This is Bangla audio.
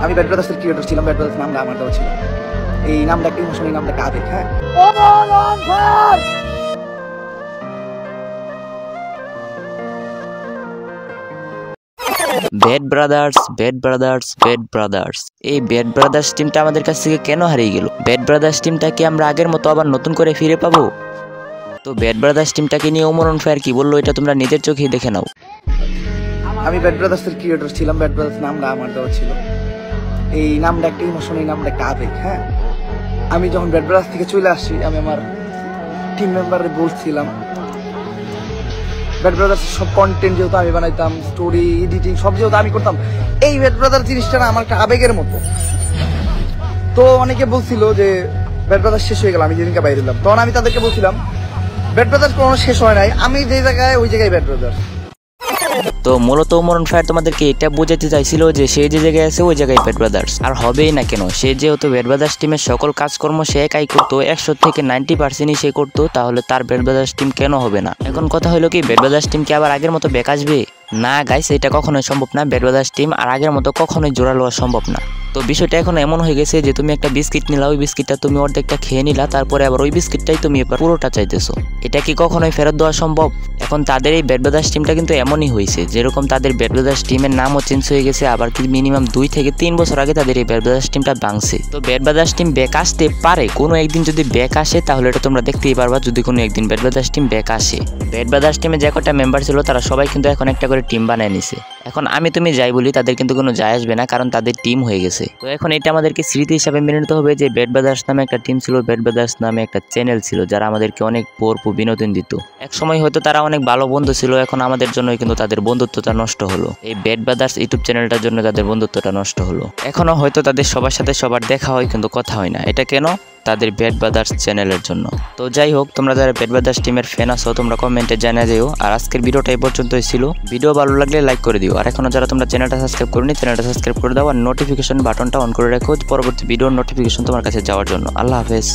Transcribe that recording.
আমি ব্যাড ব্রাদার্সের ক্রিয়েটর ছিলাম। ব্যাড ব্রাদার্স নামটা আমার দেওয়া ছিল। এই নামটা একটা ইমোশন, এই নামটা একটা আবেগ। হ্যাঁ, bad brothers, bad brothers, bad brothers. এই ব্যাড ব্রাদার্স টিমটা আমাদের কাছ থেকে কেন হারিয়ে গেল? ব্যাড ব্রাদার্স টিমটাকে আমরা আগের মতো আবার নতুন করে ফিরে পাবো? তো ব্যাড ব্রাদার্স টিমটাকে নিয়ে ওমর অন ফায়ার কি বললো এটা তোমরা নিজের চোখেই দেখে নাও। আমি ব্যাড ব্রাদার্সের ক্রিয়েটর ছিলাম। ব্যাড ব্রাদার্স নামটা আমার দেওয়া ছিল। এই নামটা একটা ইমোশন, এই নামটা একটা আবেগ। হ্যাঁ, আমি যখন ব্যাড ব্রাদার্স থেকে চলে আসছি, আমি আমার টিম মেম্বারে বলছিলাম ব্যাড ব্রাদার্স সব কন্টেন্ট যেহেতু আমি বানাইতাম, স্টোরি এডিটিং সব যেহেতু আমি করতাম, এই ব্যাড ব্রাদার্স জিনিসটা না আমার একটা আবেগের মতো। তো অনেকে বলছিল যে ব্যাড ব্রাদার্স শেষ হয়ে গেল আমি যেদিনকে বাইরে এলাম, তখন আমি তাদেরকে বলছিলাম ব্যাড ব্রাদার্স কোনো শেষ হয় নাই, আমি যে জায়গায় ওই জায়গায় ব্যাড ব্রাদার্স। তো মূলত ওমর অন ফায়ার তোমাদেরকে এটা বোঝাতে চাইছিল যে সে যে জায়গায় আছে ওই জায়গায় ব্যাড ব্রাদার্স। আর হবেই না কেন, সে যেহেতু ব্যাড ব্রাদার্স টিমের সকল কাজকর্ম সে একাই করতো, 100 থেকে 90% সে করতো, তাহলে তার ব্যাড ব্রাদার্স টিম কেন হবে না? এখন কথা হলো কি, ব্যাড ব্রাদার্স টিম কি আবার আগের মতো ব্যাক আসবে? না গাইস, এটা কখনোই সম্ভব না। ব্যাড ব্রাদার্স টিম আর আগের মতো কখনোই জোড়া লওয়া সম্ভব না। তো বিষয়টা এখন এমন হয়ে গেছে যে তুমি একটা বিস্কিট নিলা, ওই বিস্কিটটা তুমি অর্ধেকটা খেয়ে নিলা, তারপরে আবার ওই বিস্কিটটাই তুমি এবার পুরোটা চাইতেছো। এটা কি কখনোই ফেরত দেওয়া সম্ভব? এখন তাদের এই ব্যাড ব্রাদার্স টিমটা কিন্তু এমনই হয়েছে, যেরকম তাদের ব্যাড ব্রাদার্স টিমের নামও চেঞ্জ হয়ে গেছে, আবার কি মিনিমাম 2 থেকে 3 বছর আগে তাদের এই ব্যাড ব্রাদার্স টিমটা ভাঙছে। তো ব্যাড ব্রাদার্স টিম ব্যাক আসতে পারে, কোনো একদিন যদি ব্যাক আসে তাহলে এটা তোমরা দেখতেই পারবা, যদি কোনো একদিন ব্যাড ব্রাদার্স টিম ব্যাক আসে। ব্যাড ব্রাদার্স টিমে যে কটা মেম্বার ছিল তারা সবাই কিন্তু এখন একটা করে টিম বানায় নিছে। এখন আমি তুমি যাই বলি তাদের কিন্তু কোনো যায় আসবে না, কারণ তাদের টিম হয়ে গেছে। তো এখন এটা আমাদেরকে স্মৃতি হিসাবে মেনে নিতে হবে যে ব্যাড ব্রাদার্স নামে একটা টিম ছিল, ব্যাড ব্রাদার্স নামে একটা চ্যানেল ছিল, যারা আমাদেরকে অনেক ভরপুর বিনোদন দিত। এক সময় হয়তো তারা অনেক ভালো বন্ধু ছিল, এখন আমাদের জন্যই কিন্তু তাদের বন্ধুত্বটা নষ্ট হলো। এই ব্যাড ব্রাদার্স ইউটিউব চ্যানেলটার জন্য তাদের বন্ধুত্বটা নষ্ট হলো। এখনো হয়তো তাদের সবার সাথে সবার দেখা হয়, কিন্তু কথা হয় না। এটা কেন? তাদের ব্যাড ব্রাদার্স চ্যানেলের জন্য। তো যাই হোক, তোমরা যারা ব্যাড ব্রাদার্স টিমের ফ্যান আছো তোমরা কমেন্টে জানিয়ে দিও। আর আজকের ভিডিওটা এই পর্যন্তই ছিল। ভিডিও ভালো লাগলে লাইক করে দিও, আর এখনো যারা তোমরা চ্যানেলটা সাবস্ক্রাইব করনি চ্যানেলটা সাবস্ক্রাইব করে দাও, আর নোটিফিকেশন বাটনটা অন করে রাখো পরবর্তী ভিডিওর নোটিফিকেশন তোমার কাছে যাওয়ার জন্য। আল্লাহ হাফেজ।